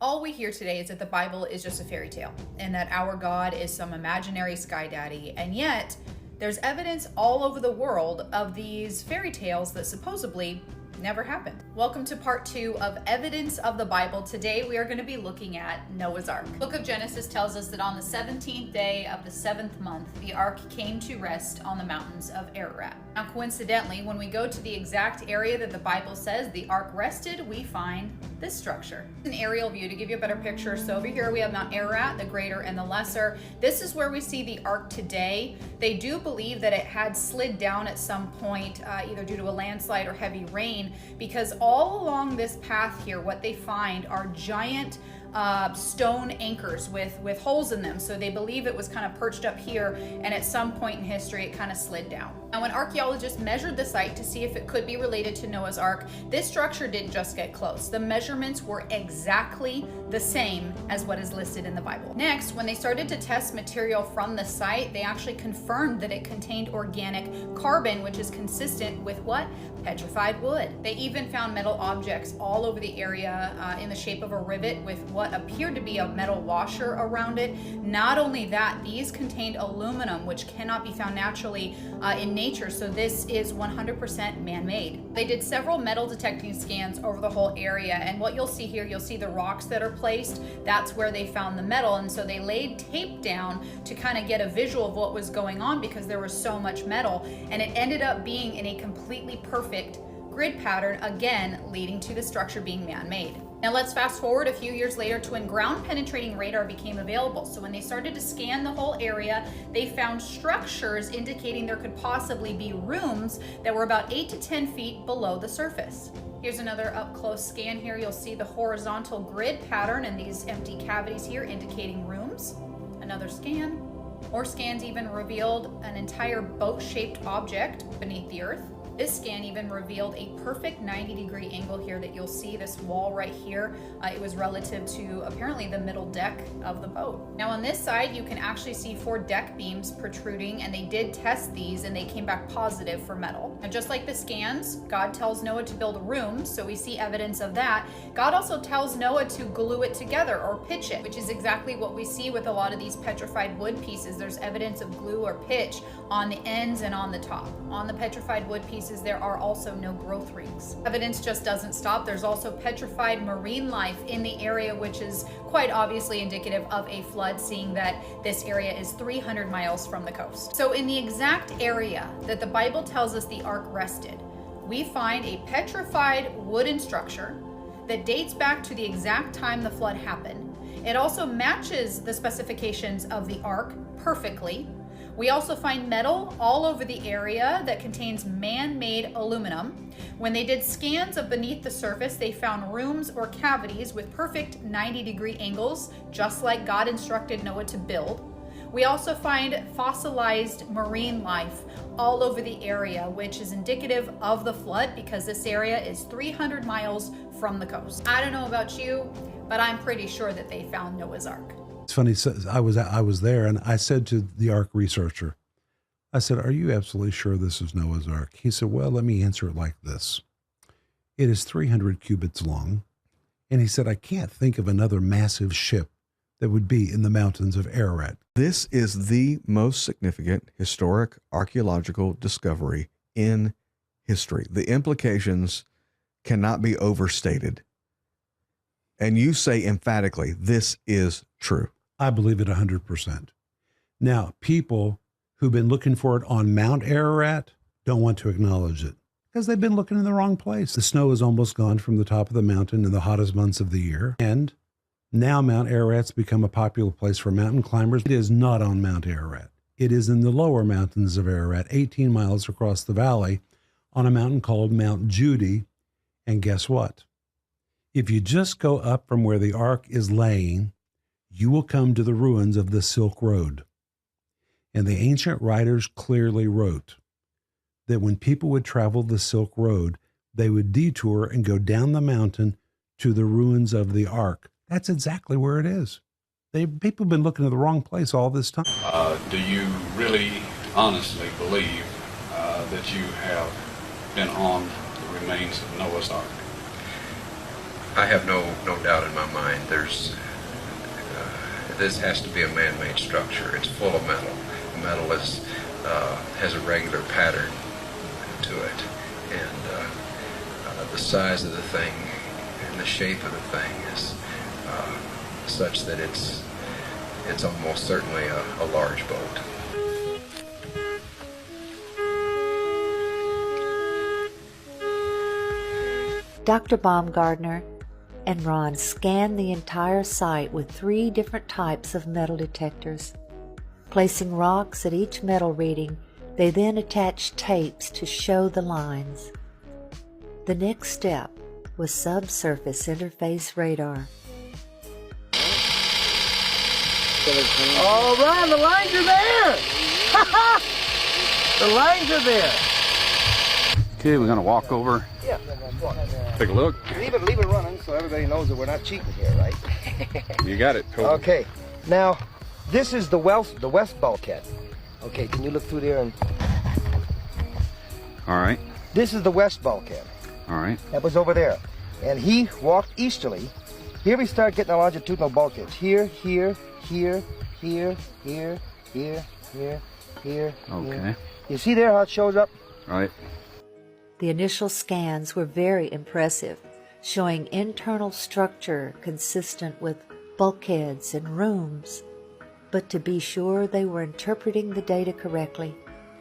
All we hear today is that the Bible is just a fairy tale and that our God is some imaginary sky daddy. And yet there's evidence all over the world of these fairy tales that supposedly never happened. Welcome to part 2 of Evidence of the Bible. Today we are going to be looking at Noah's Ark. The book of Genesis tells us that on the 17th day of the 7th month, the ark came to rest on the mountains of Ararat. Now coincidentally, when we go to the exact area that the Bible says the ark rested, we find this structure. An aerial view to give you a better picture. So over here we have Mount Ararat, the greater and the lesser. This is where we see the ark today. They do believe that it had slid down at some point, either due to a landslide or heavy rain, because all along this path here, what they find are giant stone anchors with holes in them. So they believe it was kind of perched up here, and at some point in history, it kind of slid down. Now, when archaeologists measured the site to see if it could be related to Noah's Ark, this structure didn't just get close. The measurements were exactly the same as what is listed in the Bible. Next, when they started to test material from the site, they actually confirmed that it contained organic carbon, which is consistent with what? Petrified wood. They even found metal objects all over the area in the shape of a rivet with what appeared to be a metal washer around it. Not only that, these contained aluminum, which cannot be found naturally in nature, so this is 100% man-made. They did several metal detecting scans over the whole area, and what you'll see here, you'll see the rocks that are placed. That's where they found the metal, and so they laid tape down to kind of get a visual of what was going on because there was so much metal, and it ended up being in a completely perfect grid pattern, again leading to the structure being man-made. Now let's fast forward a few years later to when ground penetrating radar became available. So when they started to scan the whole area, they found structures indicating there could possibly be rooms that were about 8 to 10 feet below the surface. Here's another up close scan here. You'll see the horizontal grid pattern and these empty cavities here indicating rooms. Another scan. More scans even revealed an entire boat-shaped object beneath the earth. This scan even revealed a perfect 90-degree angle here that you'll see this wall right here. It was relative to apparently the middle deck of the boat. Now on this side, you can actually see 4 deck beams protruding, and they did test these and they came back positive for metal. And just like the scans, God tells Noah to build a room, so we see evidence of that. God also tells Noah to glue it together or pitch it, which is exactly what we see with a lot of these petrified wood pieces. There's evidence of glue or pitch on the ends and on the top. On the petrified wood pieces, there are also no growth rings. Evidence just doesn't stop. There's also petrified marine life in the area, which is quite obviously indicative of a flood, seeing that this area is 300 miles from the coast. So in the exact area that the Bible tells us the ark rested, we find a petrified wooden structure that dates back to the exact time the flood happened. It also matches the specifications of the ark perfectly. We also find metal all over the area that contains man-made aluminum. When they did scans of beneath the surface, they found rooms or cavities with perfect 90-degree angles, just like God instructed Noah to build. We also find fossilized marine life all over the area, which is indicative of the flood because this area is 300 miles from the coast. I don't know about you, but I'm pretty sure that they found Noah's Ark. It's funny, I was there, and I said to the Ark researcher, I said, "Are you absolutely sure this is Noah's Ark?" He said, "Well, let me answer it like this. It is 300 cubits long." And he said, "I can't think of another massive ship that would be in the mountains of Ararat." This is the most significant historic archaeological discovery in history. The implications cannot be overstated. And you say emphatically, this is true. I believe it 100%. Now, people who've been looking for it on Mount Ararat don't want to acknowledge it because they've been looking in the wrong place. The snow is almost gone from the top of the mountain in the hottest months of the year. And now Mount Ararat's become a popular place for mountain climbers. It is not on Mount Ararat. It is in the lower mountains of Ararat, 18 miles across the valley on a mountain called Mount Judy. And guess what? If you just go up from where the ark is laying, you will come to the ruins of the Silk Road. And the ancient writers clearly wrote that when people would travel the Silk Road, they would detour and go down the mountain to the ruins of the ark. That's exactly where it is. People have been looking at the wrong place all this time. Do you really honestly believe that you have been on the remains of Noah's Ark? I have no doubt in my mind this has to be a man-made structure. It's full of metal. The metal has a regular pattern to it, and the size of the thing and the shape of the thing is such that it's almost certainly a large boat. Dr. Baumgardner and Ron scanned the entire site with 3 different types of metal detectors. Placing rocks at each metal reading, they then attached tapes to show the lines. The next step was subsurface interface radar. All right, the lines are there! The lines are there! Okay, we're gonna walk over, Yeah. take a look. Leave it running so everybody knows that we're not cheating here, right? You got it, Cole. Okay, now this is the west bulkhead. Okay, can you look through there and... All right, This is the west bulkhead. all right. That was over there. And he walked easterly. Here we start getting the longitudinal bulkheads. Here, here, here, here, here, here, here, here. Okay. Here. You see there how it shows up? All right. The initial scans were very impressive, showing internal structure consistent with bulkheads and rooms. But to be sure they were interpreting the data correctly,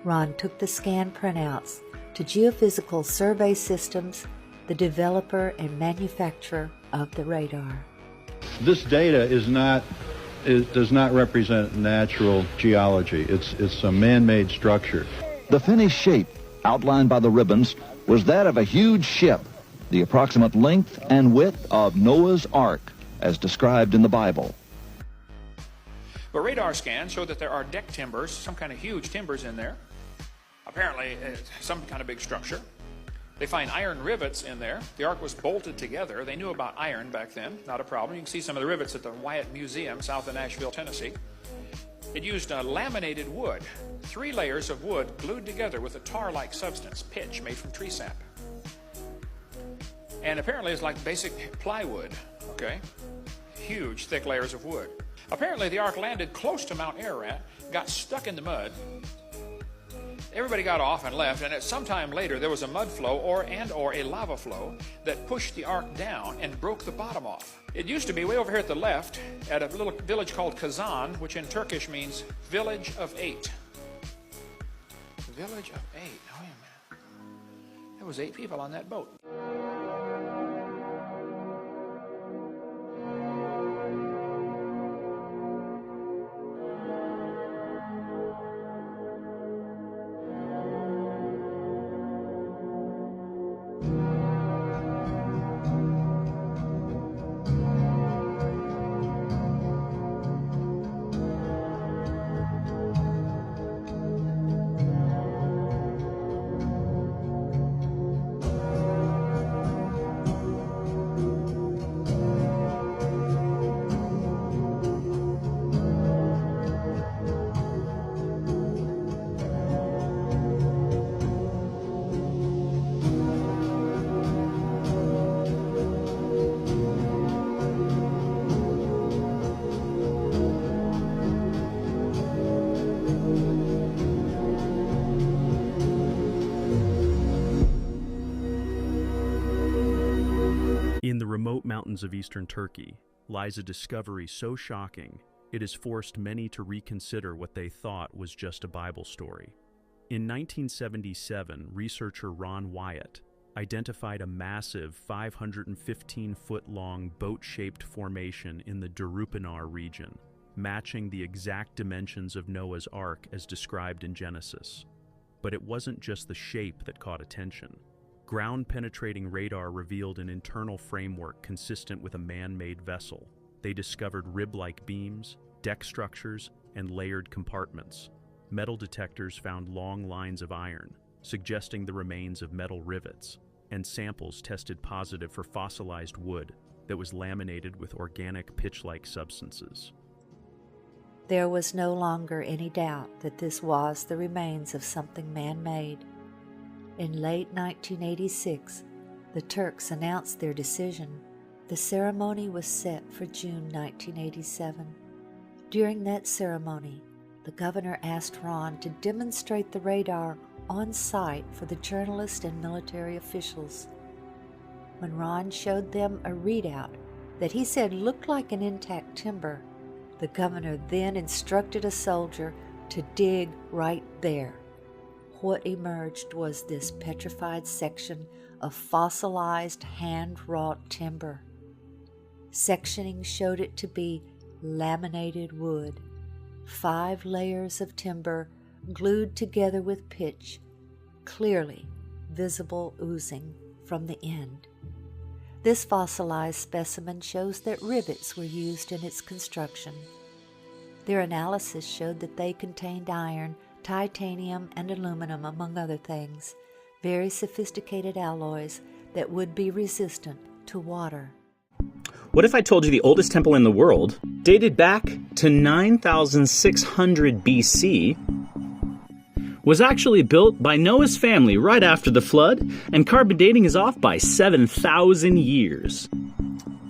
Ron took the scan printouts to Geophysical Survey Systems, the developer and manufacturer of the radar. This data does not represent natural geology. It's a man-made structure. The finished shape, outlined by the ribbons, was that of a huge ship, the approximate length and width of Noah's Ark, as described in the Bible. But radar scans show that there are deck timbers, some kind of huge timbers in there. Apparently, some kind of big structure. They find iron rivets in there. The Ark was bolted together. They knew about iron back then, not a problem. You can see some of the rivets at the Wyatt Museum south of Nashville, Tennessee. It used laminated wood, 3 layers of wood glued together with a tar-like substance, pitch, made from tree sap. And apparently it's like basic plywood, okay? Huge, thick layers of wood. Apparently the Ark landed close to Mount Ararat, got stuck in the mud. Everybody got off and left, and at some time later there was a mud flow or a lava flow that pushed the Ark down and broke the bottom off. It used to be way over here at the left at a little village called Kazan, which in Turkish means village of 8. Village of 8. Oh, wait a minute. There was 8 people on that boat. In the remote mountains of eastern Turkey lies a discovery so shocking it has forced many to reconsider what they thought was just a Bible story. In 1977, researcher Ron Wyatt identified a massive 515-foot-long boat-shaped formation in the Darupanar region, matching the exact dimensions of Noah's Ark as described in Genesis. But it wasn't just the shape that caught attention. Ground-penetrating radar revealed an internal framework consistent with a man-made vessel. They discovered rib-like beams, deck structures, and layered compartments. Metal detectors found long lines of iron, suggesting the remains of metal rivets, and samples tested positive for fossilized wood that was laminated with organic pitch-like substances. There was no longer any doubt that this was the remains of something man-made. In late 1986, the Turks announced their decision, The ceremony was set for June 1987. During that ceremony, the governor asked Ron to demonstrate the radar on site for the journalists and military officials. When Ron showed them a readout that he said looked like an intact timber, the governor then instructed a soldier to dig right there. What emerged was this petrified section of fossilized hand-wrought timber. Sectioning showed it to be laminated wood, 5 layers of timber glued together with pitch, clearly visible oozing from the end. This fossilized specimen shows that rivets were used in its construction. Their analysis showed that they contained iron, titanium, and aluminum, among other things, very sophisticated alloys that would be resistant to water. What if I told you the oldest temple in the world, dated back to 9,600 BC, was actually built by Noah's family right after the flood, and carbon dating is off by 7,000 years?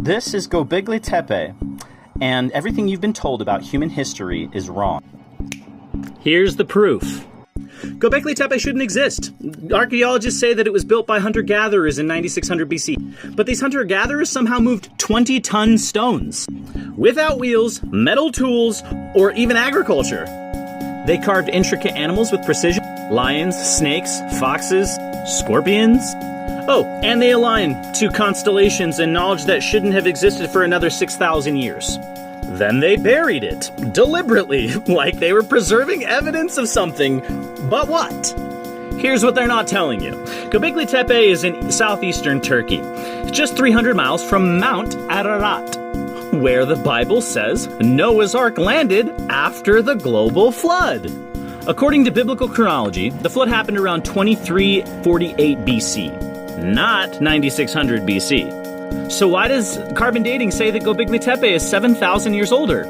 This is Göbekli Tepe, and everything you've been told about human history is wrong. Here's the proof. Göbekli Tepe shouldn't exist. Archaeologists say that it was built by hunter-gatherers in 9600 BC. But these hunter-gatherers somehow moved 20-ton stones, without wheels, metal tools, or even agriculture. They carved intricate animals with precision: lions, snakes, foxes, scorpions. Oh, and they aligned to constellations and knowledge that shouldn't have existed for another 6,000 years. Then they buried it, deliberately, like they were preserving evidence of something. But what? Here's what they're not telling you. Göbekli Tepe is in southeastern Turkey, just 300 miles from Mount Ararat, where the Bible says Noah's Ark landed after the global flood. According to biblical chronology, the flood happened around 2348 BC, not 9600 BC. So why does carbon dating say that Göbekli Tepe is 7,000 years older?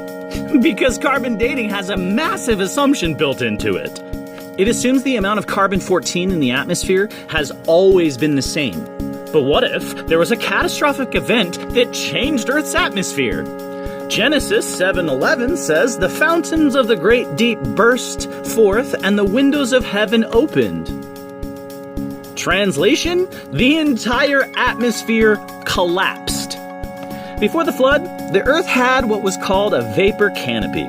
Because carbon dating has a massive assumption built into it. It assumes the amount of carbon-14 in the atmosphere has always been the same. But what if there was a catastrophic event that changed Earth's atmosphere? Genesis 7:11 says, "The fountains of the great deep burst forth, and the windows of heaven opened." Translation: the entire atmosphere collapsed. Before the flood, the Earth had what was called a vapor canopy,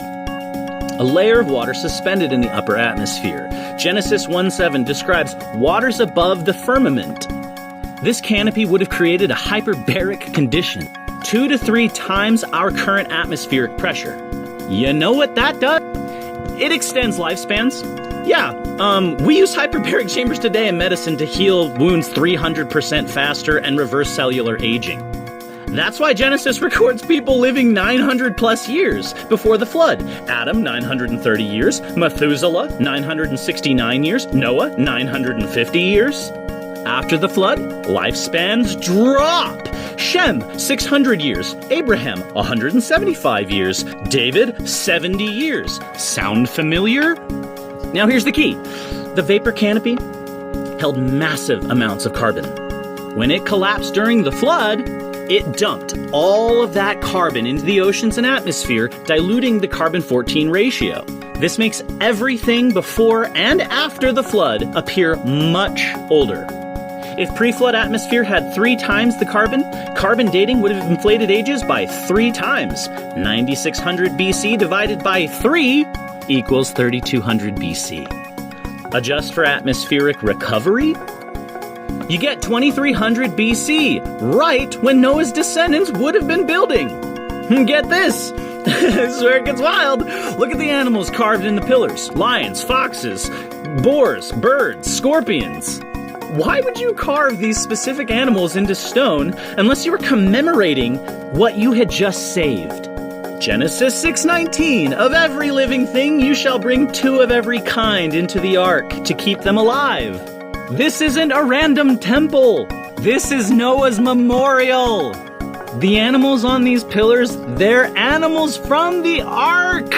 a layer of water suspended in the upper atmosphere. Genesis 1:7 describes waters above the firmament. This canopy would have created a hyperbaric condition, 2 to 3 times our current atmospheric pressure. You know what that does? It extends lifespans. Yeah, we use hyperbaric chambers today in medicine to heal wounds 300% faster and reverse cellular aging. That's why Genesis records people living 900 plus years before the flood. Adam, 930 years. Methuselah, 969 years. Noah, 950 years. After the flood, lifespans drop. Shem, 600 years. Abraham, 175 years. David, 70 years. Sound familiar? Now here's the key. The vapor canopy held massive amounts of carbon. When it collapsed during the flood, it dumped all of that carbon into the oceans and atmosphere, diluting the carbon-14 ratio. This makes everything before and after the flood appear much older. If pre-flood atmosphere had 3 times the carbon dating would have inflated ages by 3 times. 9600 BC divided by 3 equals 3200 BC. Adjust for atmospheric recovery? You get 2300 BC, right when Noah's descendants would have been building. Get this. This is where it gets wild. Look at the animals carved in the pillars. Lions, foxes, boars, birds, scorpions. Why would you carve these specific animals into stone unless you were commemorating what you had just saved? Genesis 6:19, "Of every living thing you shall bring 2 of every kind into the ark to keep them alive." This isn't a random temple. This is Noah's memorial. The animals on these pillars, they're animals from the ark.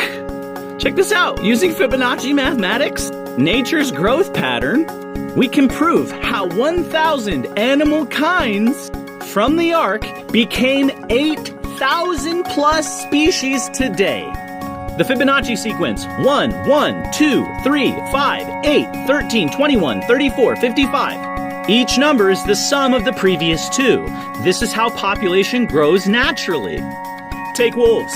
Check this out. Using Fibonacci mathematics, nature's growth pattern, we can prove how 1,000 animal kinds from the Ark became 8,000 plus species today. The Fibonacci sequence: 1, 1, 2, 3, 5, 8, 13, 21, 34, 55. Each number is the sum of the previous two. This is how population grows naturally. Take wolves.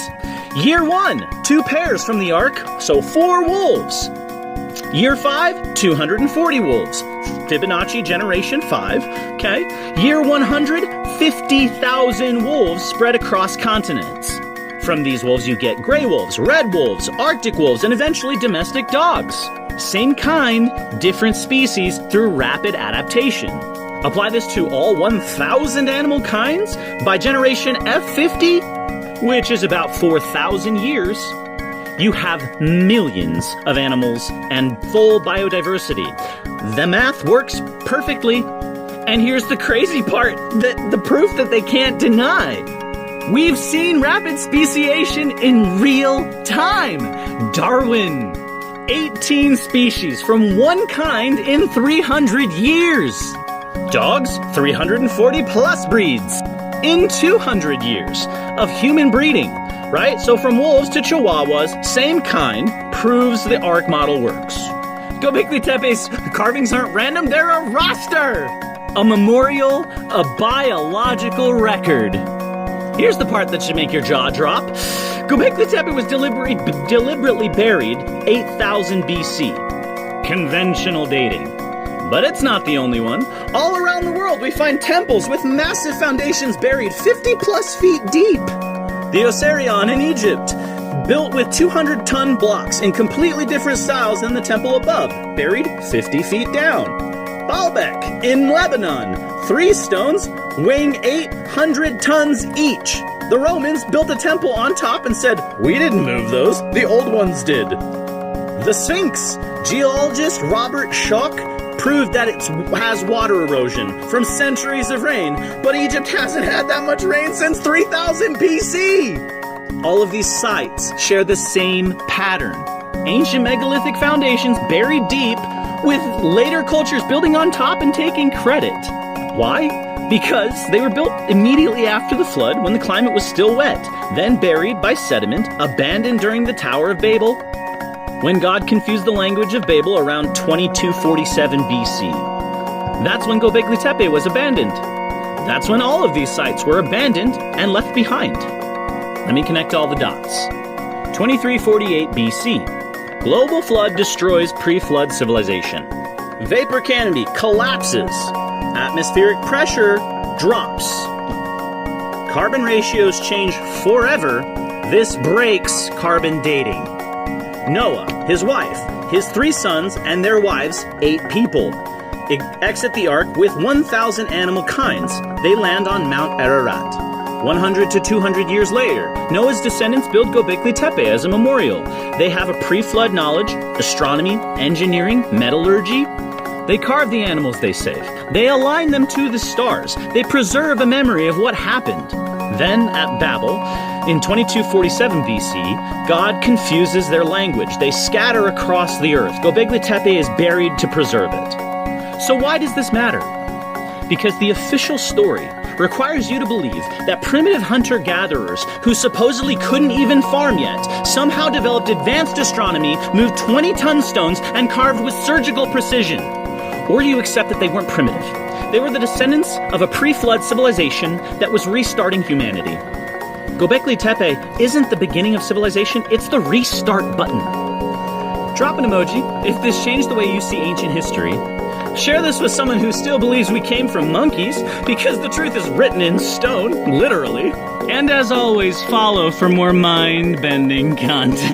Year 1, 2 pairs from the Ark, so 4 wolves. Year 5, 240 wolves. Fibonacci generation 5. Okay. Year 100, 50,000 wolves spread across continents. From these wolves you get gray wolves, red wolves, Arctic wolves, and eventually domestic dogs. Same kind, different species through rapid adaptation. Apply this to all 1,000 animal kinds by generation F50, which is about 4,000 years. You have millions of animals and full biodiversity. The math works perfectly. And here's the crazy part, the proof that they can't deny. We've seen rapid speciation in real time. Darwin. 18 species from one kind in 300 years. Dogs, 340 plus breeds in 200 years of human breeding, right? So from wolves to chihuahuas, same kind, proves the Ark model works. Göbekli Tepe's carvings aren't random, they're a roster. A memorial, a biological record. Here's the part that should make your jaw drop. Göbekli Tepe was deliberately buried 8,000 BC. Conventional dating. But it's not the only one. All around the world we find temples with massive foundations buried 50 plus feet deep. The Osirion in Egypt, built with 200-ton blocks in completely different styles than the temple above, buried 50 feet down. Baalbek in Lebanon, 3 stones weighing 800 tons each. The Romans built a temple on top and said, "We didn't move those, the old ones did." The Sphinx, geologist Robert Schoch proved that it has water erosion from centuries of rain, but Egypt hasn't had that much rain since 3000 BC. All of these sites share the same pattern. Ancient megalithic foundations buried deep, with later cultures building on top and taking credit. Why? Because they were built immediately after the flood when the climate was still wet, then buried by sediment, abandoned during the Tower of Babel, when God confused the language of Babel around 2247 BC. That's when Göbekli Tepe was abandoned. That's when all of these sites were abandoned and left behind. Let me connect all the dots. 2348 BC. Global flood destroys pre-flood civilization. Vapor canopy collapses. Atmospheric pressure drops. Carbon ratios change forever. This breaks carbon dating. Noah, his wife, his 3 sons, and their wives, 8 people, exit the Ark with 1,000 animal kinds. They land on Mount Ararat. 100 to 200 years later, Noah's descendants build Göbekli Tepe as a memorial. They have a pre-flood knowledge, astronomy, engineering, metallurgy. They carve the animals they save. They align them to the stars. They preserve a memory of what happened. Then, at Babel, in 2247 BC, God confuses their language. They scatter across the earth. Göbekli Tepe is buried to preserve it. So why does this matter? Because the official story requires you to believe that primitive hunter-gatherers who supposedly couldn't even farm yet somehow developed advanced astronomy, moved 20-ton stones, and carved with surgical precision. Or you accept that they weren't primitive. They were the descendants of a pre-flood civilization that was restarting humanity. Göbekli Tepe isn't the beginning of civilization, it's the restart button. Drop an emoji if this changed the way you see ancient history. Share this with someone who still believes we came from monkeys, because the truth is written in stone, literally. And as always, follow for more mind-bending content.